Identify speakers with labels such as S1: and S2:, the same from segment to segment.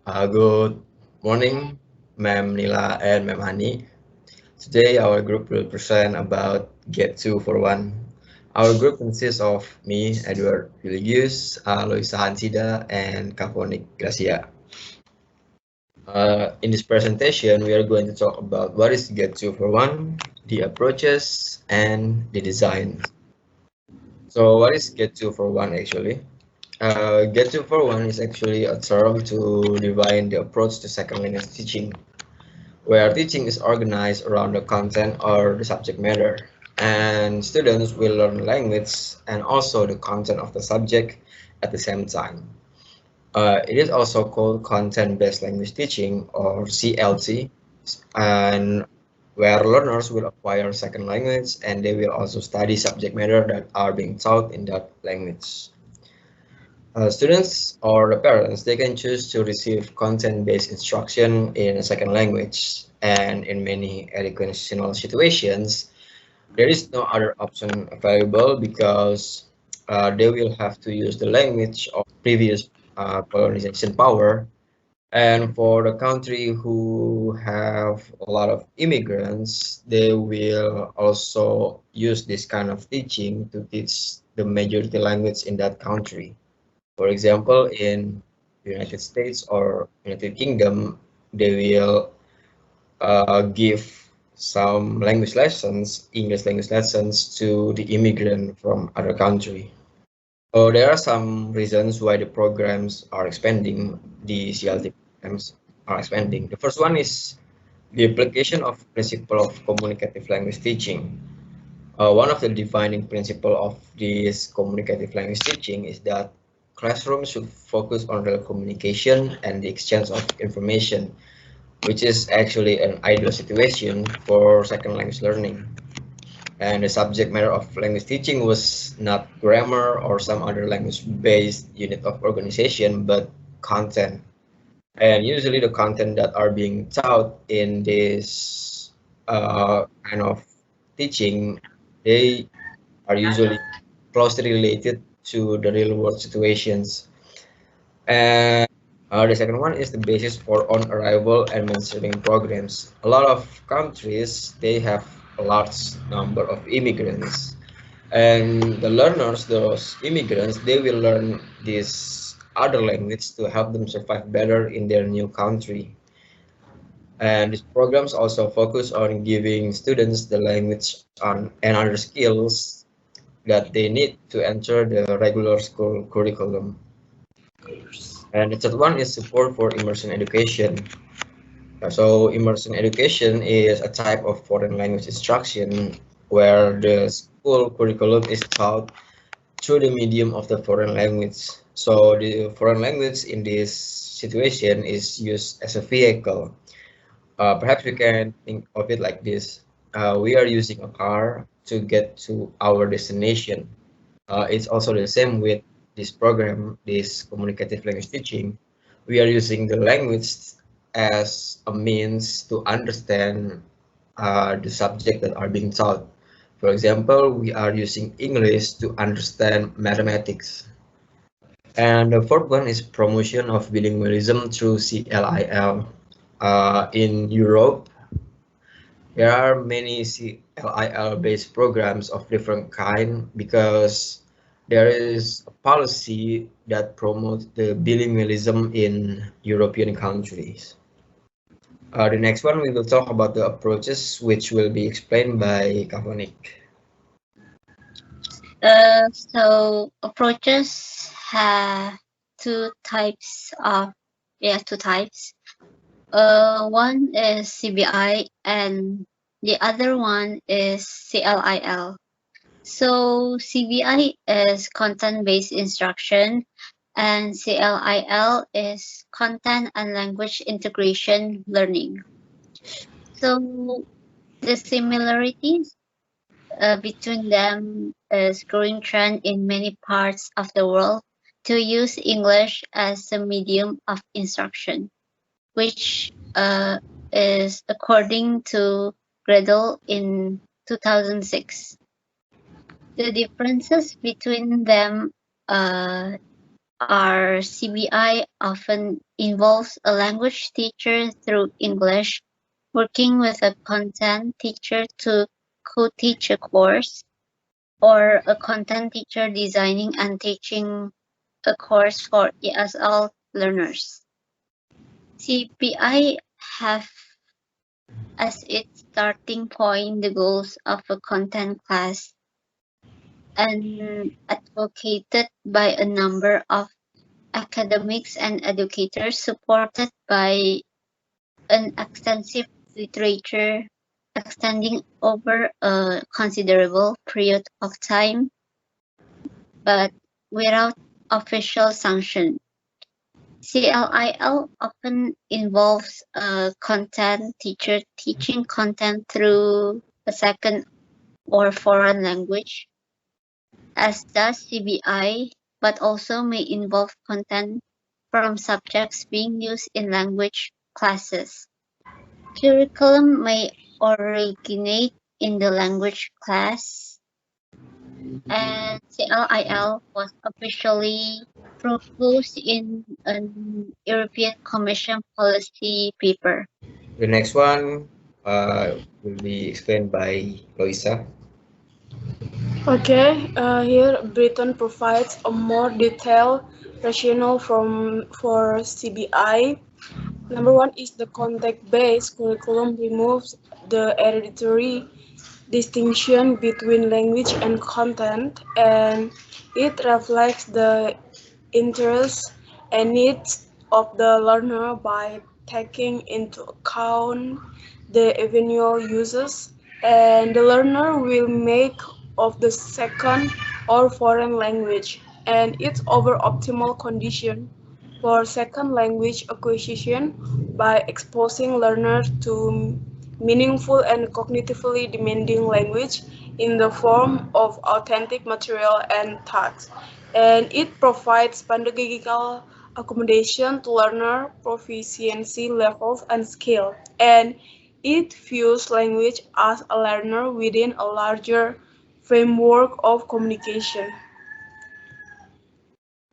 S1: Good morning, Ma'am Nila and Ma'am Hani. Today, our group will present about Get 2 for 1. Our group consists of me, Edward Villegas, Loisa Hansida, and Fenvonic Gracia. In this presentation, we are going to talk about what is Get 2 for 1, the approaches, and the design. So, what is Get 2 for 1 actually? Get 2 for 1 is actually a term to define the approach to second language teaching, where teaching is organized around the content or the subject matter, and students will learn language and also the content of the subject at the same time. It is also called content-based language teaching or CLT, and where learners will acquire second language and they will also study subject matter that are being taught in that language. Students or the parents, they can choose to receive content-based instruction in a second language, and in many educational situations, there is no other option available because they will have to use the language of previous colonization power. And for the country who have a lot of immigrants, they will also use this kind of teaching to teach the majority language in that country. For example, in United States or United Kingdom, they will give some language lessons, English language lessons to the immigrant from other country. So there are some reasons why the programs are expanding, the CLT programs are expanding. The first one is the application of principle of communicative language teaching. One of the defining principle of this communicative language teaching is that classrooms should focus on real communication and the exchange of information, which is actually an ideal situation for second language learning. And the subject matter of language teaching was not grammar or some other language-based unit of organization, but content. And usually the content that are being taught in this kind of teaching, they are usually closely related to the real world situations. And the second one is the basis for on arrival and mainstreaming programs. A lot of countries, they have a large number of immigrants, and the learners, those immigrants, they will learn this other language to help them survive better in their new country. And these programs also focus on giving students the language on and other skills that they need to enter the regular school curriculum. And the third one is support for immersion education. So immersion education is a type of foreign language instruction where the school curriculum is taught through the medium of the foreign language. So the foreign language in this situation is used as a vehicle. Perhaps we can think of it like this. We are using a car to get to our destination. It's also the same with this program, this communicative language teaching. We are using the language as a means to understand the subject that are being taught. For example, we are using English to understand mathematics. And the fourth one is promotion of bilingualism through CLIL. In Europe, there are many CLIL based programs of different kind because there is a policy that promotes the bilingualism in European countries. The next one we will talk about the approaches which will be explained by Fenvonic.
S2: So approaches have two types of two types. One is CBI and the other one is CLIL. So CBI is content-based instruction and CLIL is content and language integration learning. So the similarities between them is growing trend in many parts of the world to use English as a medium of instruction, which is according to Gradle in 2006. The differences between them Our CBI often involves a language teacher through English, working with a content teacher to co-teach a course, or a content teacher designing and teaching a course for ESL learners. CBI have as its starting point the goals of a content class and advocated by a number of academics and educators, supported by an extensive literature extending over a considerable period of time, but without official sanction. CLIL often involves a content teacher teaching content through a second or foreign language, as does CBI, but also may involve content from subjects being used in language classes. Curriculum may originate in the language class, and CLIL was officially proposed in an European Commission policy paper.
S1: The next one will be explained by Loisa.
S3: Okay, here Britain provides a more detailed rationale for CBI. Number one is the context-based curriculum removes the hereditary distinction between language and content, and it reflects the interests and needs of the learner by taking into account the eventual uses and the learner will make of the second or foreign language and its over optimal condition for second language acquisition by exposing learners to meaningful and cognitively demanding language in the form of authentic material and text. And it provides pedagogical accommodation to learner proficiency levels and skill. And it views language as a learner within a larger framework of communication.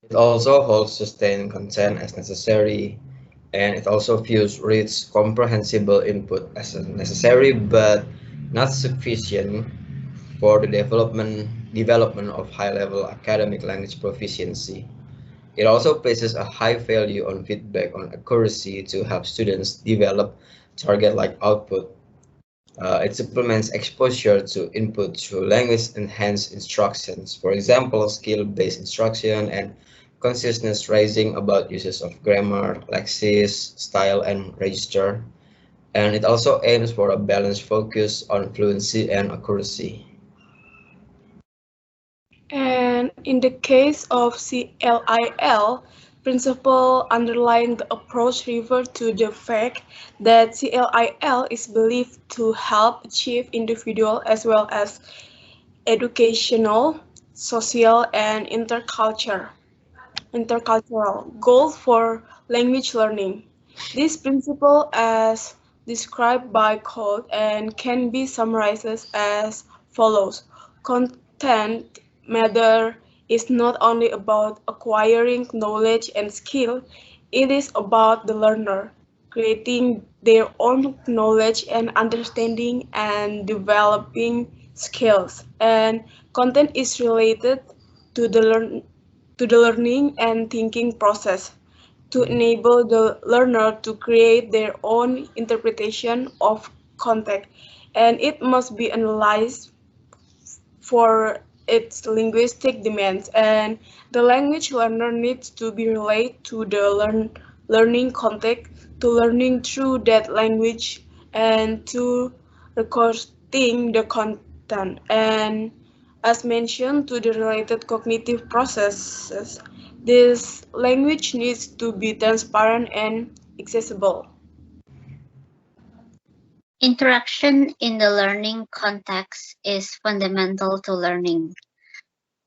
S1: It also holds sustained content as necessary, and it also views rich, comprehensible input as necessary but not sufficient for the development of high-level academic language proficiency. It also places a high value on feedback on accuracy to help students develop target-like output. It supplements exposure to input through language-enhanced instructions, for example, skill-based instruction and consciousness raising about uses of grammar, lexis, style, and register. And it also aims for a balanced focus on fluency and accuracy.
S3: And in the case of CLIL, principle underlying the approach refer to the fact that CLIL is believed to help achieve individual as well as educational, social, and intercultural goals for language learning. This principle, as described by Code, and can be summarized as follows. Content matter is not only about acquiring knowledge and skill, it is about the learner creating their own knowledge and understanding and developing skills. And content is related to the learning and thinking process to enable the learner to create their own interpretation of context, and it must be analyzed for its linguistic demands, and the language learner needs to be related to the learning context, to learning through that language and to recording the content, and as mentioned to the related cognitive processes, this language needs to be transparent and accessible.
S2: Interaction in the learning context is fundamental to learning.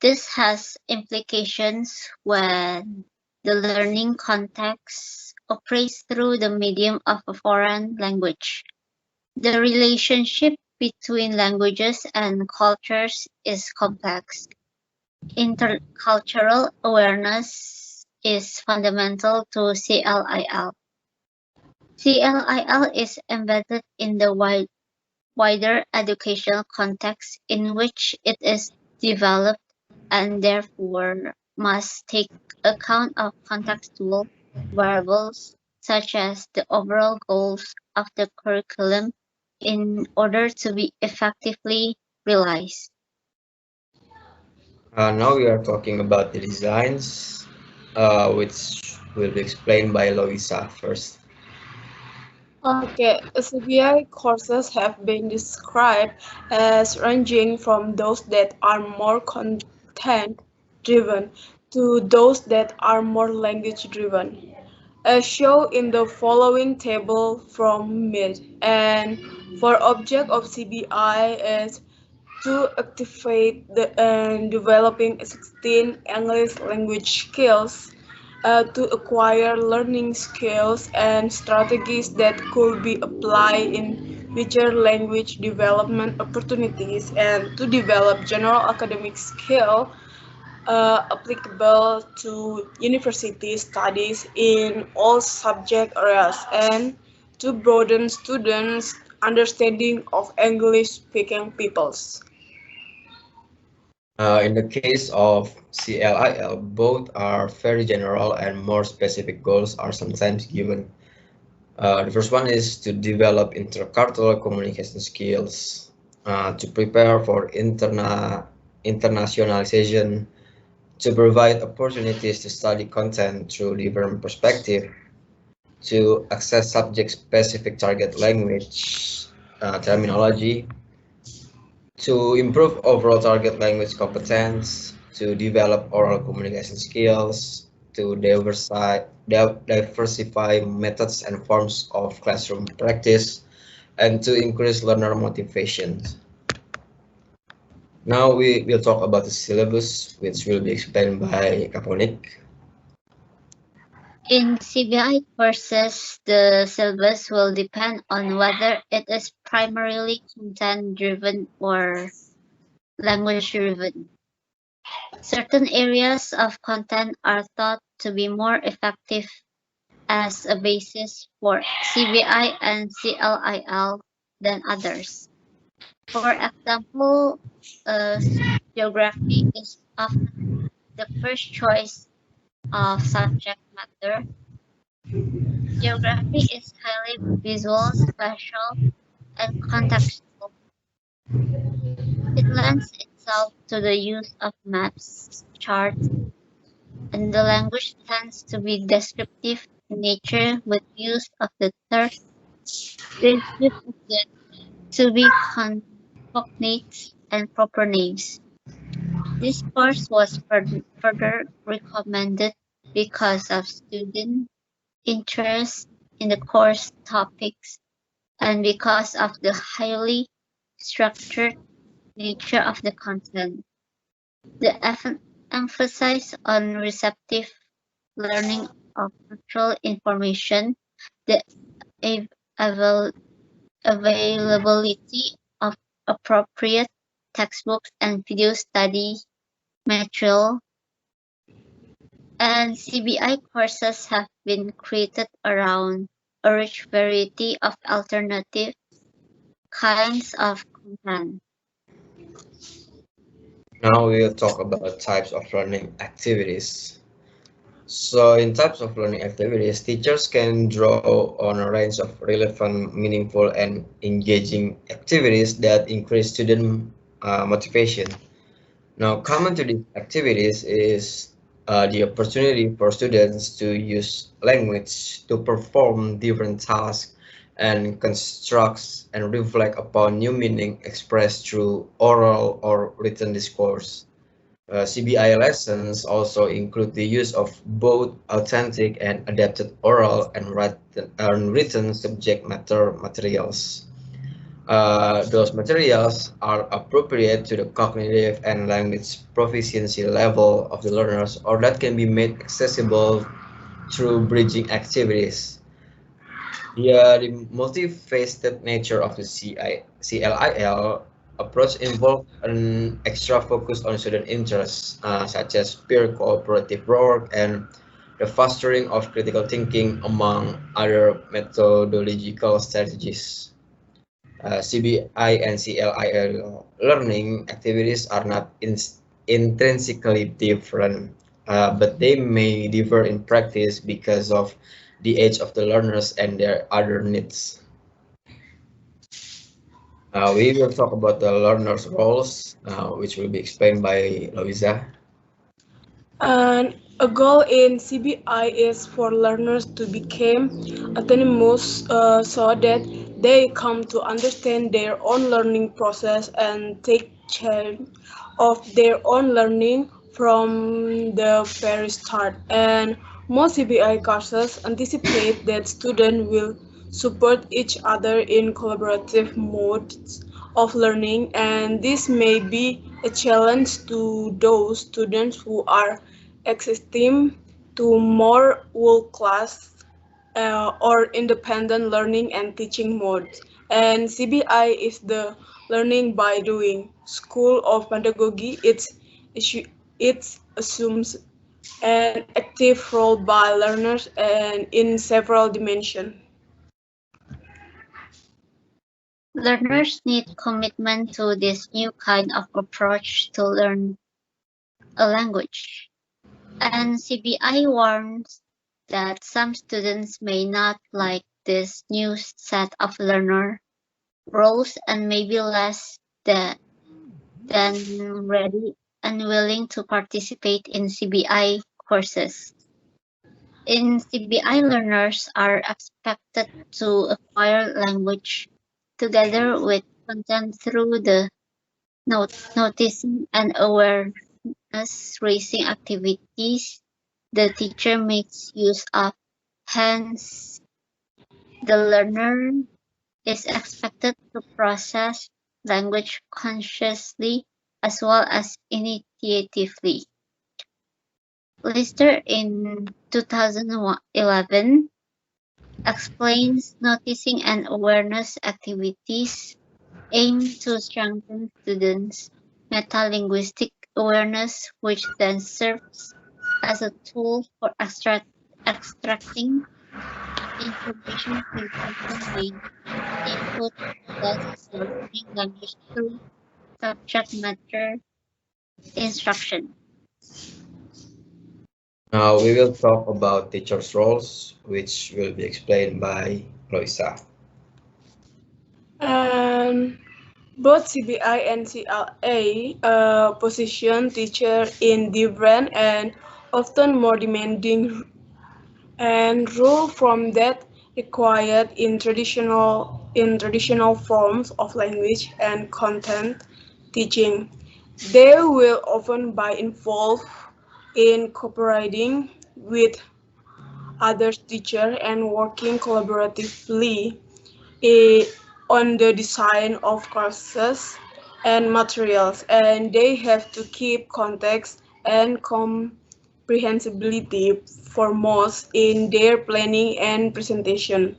S2: This has implications when the learning context operates through the medium of a foreign language. The relationship between languages and cultures is complex. Intercultural awareness is fundamental to CLIL. CLIL is embedded in the wider educational context in which it is developed and therefore must take account of contextual variables such as the overall goals of the curriculum in order to be effectively realized.
S1: Now we are talking about the designs, which will be explained by Loisa first.
S3: Okay, CBI courses have been described as ranging from those that are more content driven to those that are more language driven, as shown in the following table from mid. And for object of CBI is to activate the developing 16 English language skills to acquire learning skills and strategies that could be applied in future language development opportunities and to develop general academic skill applicable to university studies in all subject areas and to broaden students' understanding of English speaking peoples.
S1: In the case of CLIL, both are very general and more specific goals are sometimes given. The first one is to develop intercultural communication skills, to prepare for internationalization, to provide opportunities to study content through different perspectives, to access subject-specific target language terminology, to improve overall target language competence, to develop oral communication skills, to diversify methods and forms of classroom practice, and to increase learner motivation. Now we will talk about the syllabus, which will be explained by Fenvonic.
S2: In CBI courses, the syllabus will depend on whether it is primarily content driven or language driven. Certain areas of content are thought to be more effective as a basis for CBI and CLIL than others. For example, uh, geography is often the first choice of subject matter. Geography is highly visual, spatial, and contextual. It lends itself to the use of maps, charts, and the language tends to be descriptive in nature with use of the third derivative of the to be cognates and proper names. This course was further recommended because of student interest in the course topics and because of the highly structured nature of the content. The emphasis on receptive learning of factual information, the av- availability of appropriate textbooks and video study material, and CBI courses have been created around a rich variety of alternative kinds of content.
S1: Now we will talk about types of learning activities. So in types of learning activities, teachers can draw on a range of relevant, meaningful, and engaging activities that increase student motivation. Now, common to these activities is the opportunity for students to use language to perform different tasks and construct and reflect upon new meaning expressed through oral or written discourse. CBI lessons also include the use of both authentic and adapted oral and written subject matter materials. Those materials are appropriate to the cognitive and language proficiency level of the learners, or that can be made accessible through bridging activities. The multifaceted nature of the CLIL approach involves an extra focus on student interests, such as peer cooperative work and the fostering of critical thinking, among other methodological strategies. CBI and CLIL learning activities are not intrinsically different, but they may differ in practice because of the age of the learners and their other needs. We will talk about the learners' roles, which will be explained by Loisa.
S3: And a goal in CBI is for learners to become autonomous so that they come to understand their own learning process and take charge of their own learning from the very start. And most CBI courses anticipate that students will support each other in collaborative modes of learning, and this may be a challenge to those students who are accustomed to more world-class or independent learning and teaching modes. And CBI is the learning by doing school of pedagogy. It assumes an active role by learners and in several dimensions.
S2: Learners need commitment to this new kind of approach to learn a language. And CBI warns that some students may not like this new set of learner roles and may be less than ready and willing to participate in CBI courses. In CBI, learners are expected to acquire language together with content through the noticing and awareness raising activities the teacher makes use of. Hence, the learner is expected to process language consciously as well as initiatively. Lister in 2011 explains noticing and awareness activities aim to strengthen students' metalinguistic awareness, which then serves as a tool for extracting information from content-based input thus learning language through subject matter instruction.
S1: Now we will talk about teachers' roles, which will be explained by Loisa.
S3: And both CBI and CLA position teacher in different and often more demanding and role from that required in traditional forms of language and content teaching. They will often be involved in cooperating with other teachers and working collaboratively eh, on the design of courses and materials, and they have to keep context and comprehensibility foremost in their planning and presentation.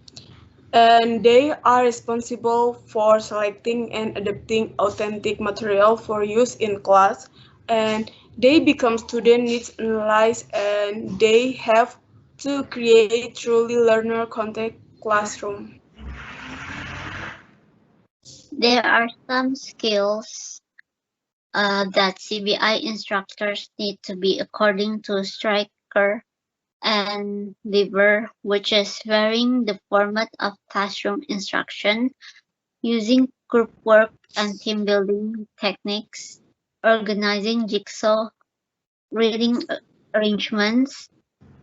S3: And they are responsible for selecting and adapting authentic material for use in class, and they become student needs analyzed, and they have to create truly learner content classroom.
S2: There are some skills that CBI instructors need to be according to Stryker and Lever, which is varying the format of classroom instruction, using group work and team building techniques, organizing jigsaw, reading arrangements,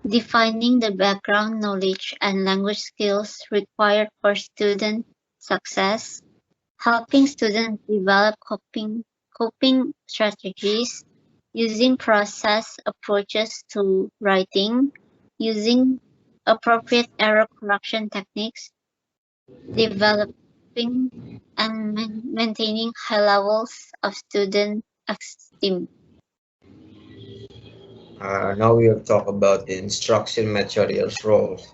S2: defining the background knowledge and language skills required for student success, helping students develop coping strategies, using process approaches to writing, using appropriate error correction techniques, developing and maintaining high levels of student esteem.
S1: Now we will talk about the instruction materials roles.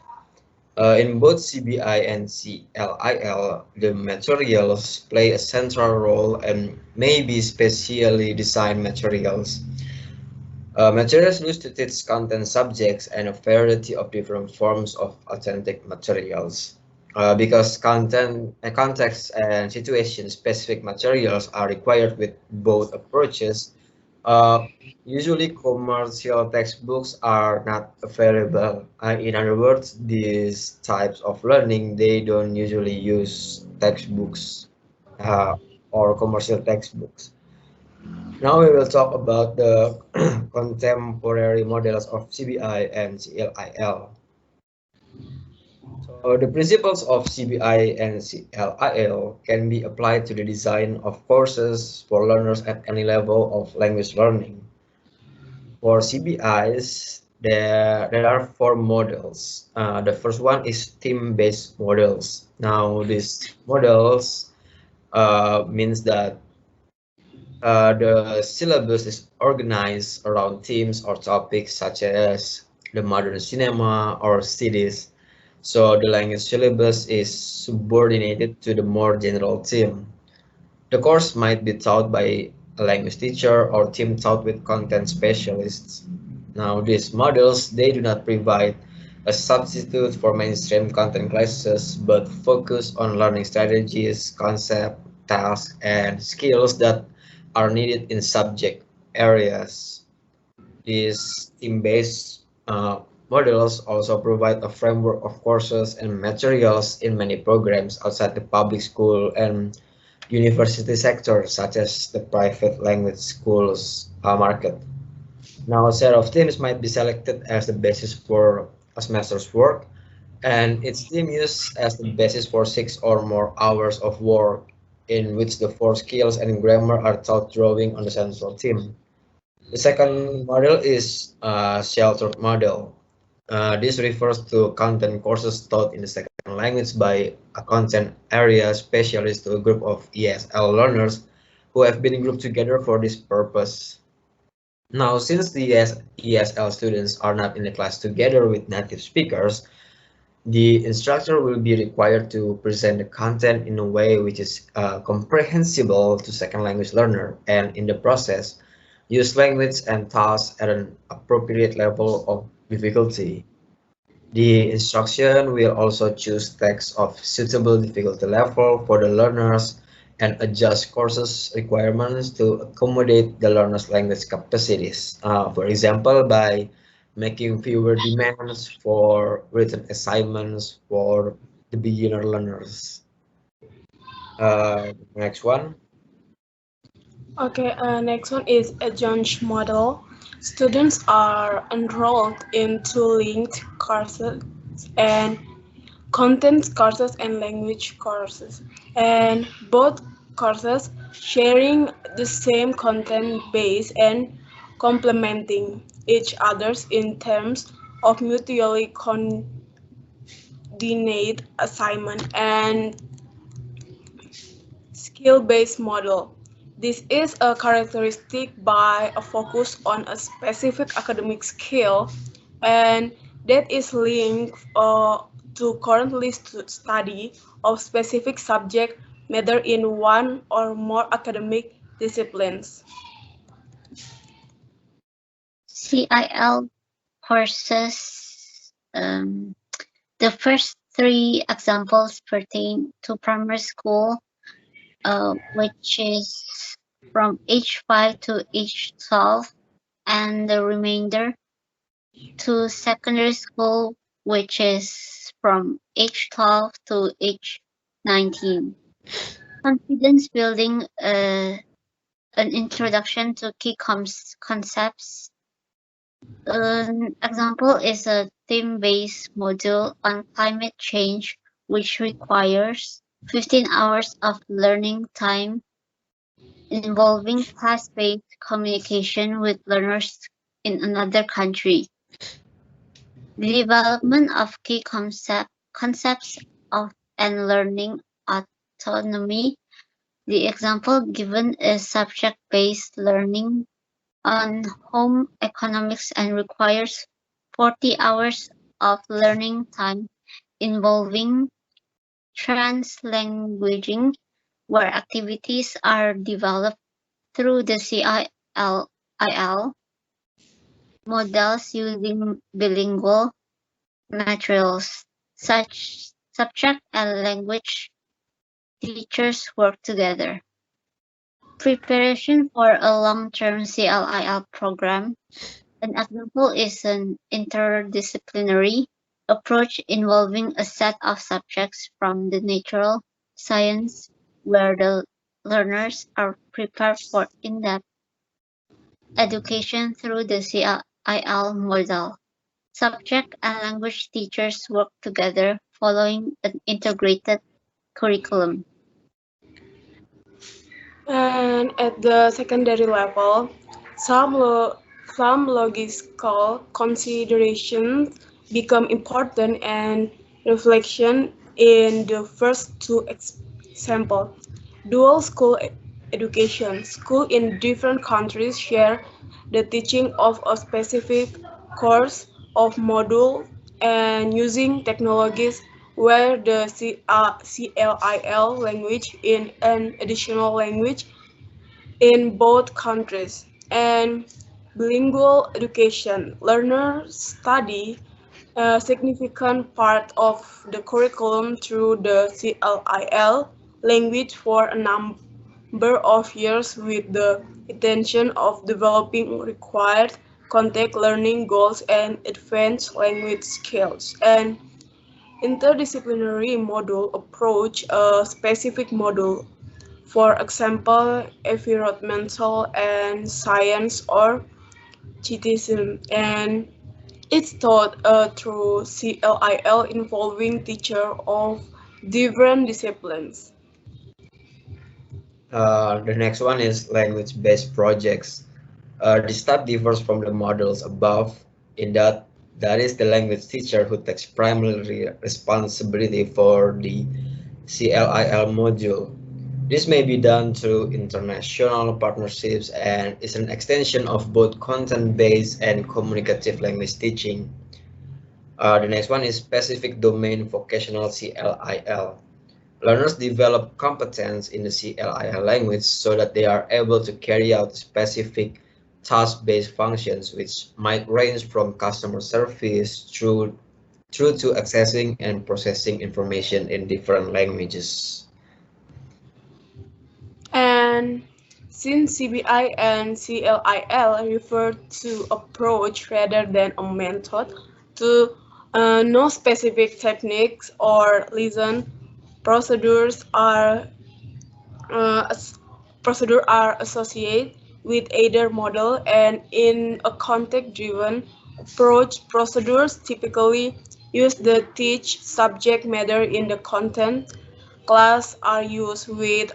S1: In both CBI and CLIL, the materials play a central role and may be specially designed materials. Materials used to teach content subjects and a variety of different forms of authentic materials. Because context and situation specific materials are required with both approaches, uh, usually commercial textbooks are not available. In other words, these types of learning, they don't usually use textbooks uh, or commercial textbooks. Now we will talk about the contemporary models of CBI and CLIL. So the principles of CBI and CLIL can be applied to the design of courses for learners at any level of language learning. For CBIs, there are four models. The first one is theme-based models. Now, these models means that the syllabus is organized around themes or topics such as the modern cinema or cities. So the language syllabus is subordinated to the more general theme. The course might be taught by a language teacher or team taught with content specialists. Now these models, they do not provide a substitute for mainstream content classes, but focus on learning strategies, concept, tasks, and skills that are needed in subject areas. These team-based models also provide a framework of courses and materials in many programs outside the public school and university sector, such as the private language schools market. Now, a set of themes might be selected as the basis for a semester's work, and its theme used as the basis for 6 or more hours of work, in which the four skills and grammar are taught drawing on the central theme. The second model is sheltered model. This refers to content courses taught in the second language by a content area specialist to a group of ESL learners who have been grouped together for this purpose. Now, since the ESL students are not in the class together with native speakers, the instructor will be required to present the content in a way which is comprehensible to second language learner, and in the process use language and tasks at an appropriate level of difficulty. The instruction will also choose texts of suitable difficulty level for the learners and adjust courses requirements to accommodate the learner's language capacities. For example, by making fewer demands for written assignments for the beginner learners. Next one.
S3: Okay, next one is a Jones model. Students are enrolled in two linked courses and content courses and language courses, and both courses sharing the same content base and complementing each others in terms of mutually coordinate assignment and skill-based model. This is a characteristic by a focus on a specific academic skill and that is linked to currently study of specific subject matter in one or more academic disciplines.
S2: CIL courses, the first three examples pertain to primary school, which is from age 5 to age 12, and the remainder to secondary school, which is from age 12 to age 19. Confidence building, an introduction to key concepts. An example is a theme-based module on climate change, which requires 15 hours of learning time involving class-based communication with learners in another country. The development of key concepts of and learning autonomy. The example given is subject-based learning on home economics and requires 40 hours of learning time involving translanguaging, where activities are developed through the CIL. models using bilingual materials. Such subject and language teachers work together. Preparation for a long-term CLIL program. An example is an interdisciplinary approach involving a set of subjects from the natural science where the learners are prepared for in-depth education through the CLIL model. Subject and language teachers work together following an integrated curriculum.
S3: And at the secondary level, some, some logistical considerations become important and reflection in the first two examples. Dual school education. Schools in different countries share the teaching of a specific course of module and using technologies where the CLIL language in an additional language in both countries, and bilingual education. Learners study a significant part of the curriculum through the CLIL language for a number of years with the intention of developing required contact learning goals and advanced language skills. And interdisciplinary module approach a specific module, for example, environmental and science or citizen, and it's taught through CLIL involving teachers of different disciplines.
S1: The next one is language-based projects. This type differs from the models above in that is the language teacher who takes primary responsibility for the CLIL module. This may be done through international partnerships and is an extension of both content-based and communicative language teaching. The next one is specific domain vocational CLIL. Learners develop competence in the CLIL language so that they are able to carry out specific task-based functions, which might range from customer service through to accessing and processing information in different languages.
S3: And since CBI and CLIL refer to approach rather than a method, to no specific techniques or lesson procedures are uh, procedure are associated with either model, and in a context-driven approach, procedures typically use the teach subject matter in the content. Class are used with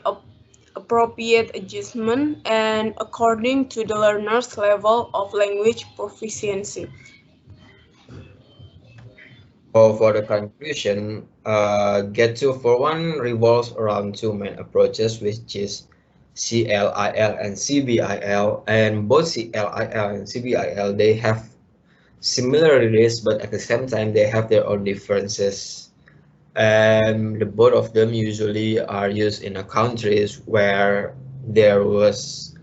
S3: appropriate adjustment and according to the learner's level of language proficiency.
S1: So for the conclusion, Get 241 revolves around two main approaches, which is CLIL and CBIL, and both CLIL and CBIL, they have similarities, but at the same time they have their own differences. And the both of them usually are used in a countries where there was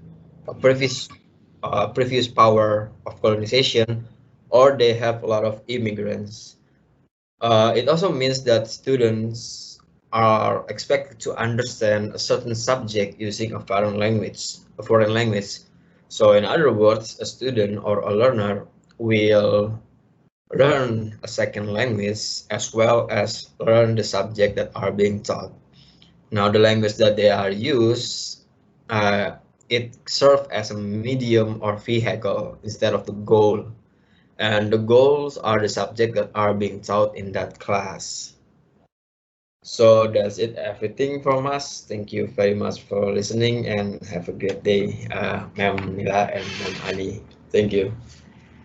S1: a previous power of colonization, or they have a lot of immigrants. It also means that students are expected to understand a certain subject using a foreign language. So in other words, a student or a learner will learn a second language as well as learn the subject that are being taught. Now the language that they are used, it serves as a medium or vehicle instead of the goal. And the goals are the subject that are being taught in that class. So that's it, everything from us. Thank you very much for listening and have a great day, Ma'am Nila and Ma'am Ali. Thank you.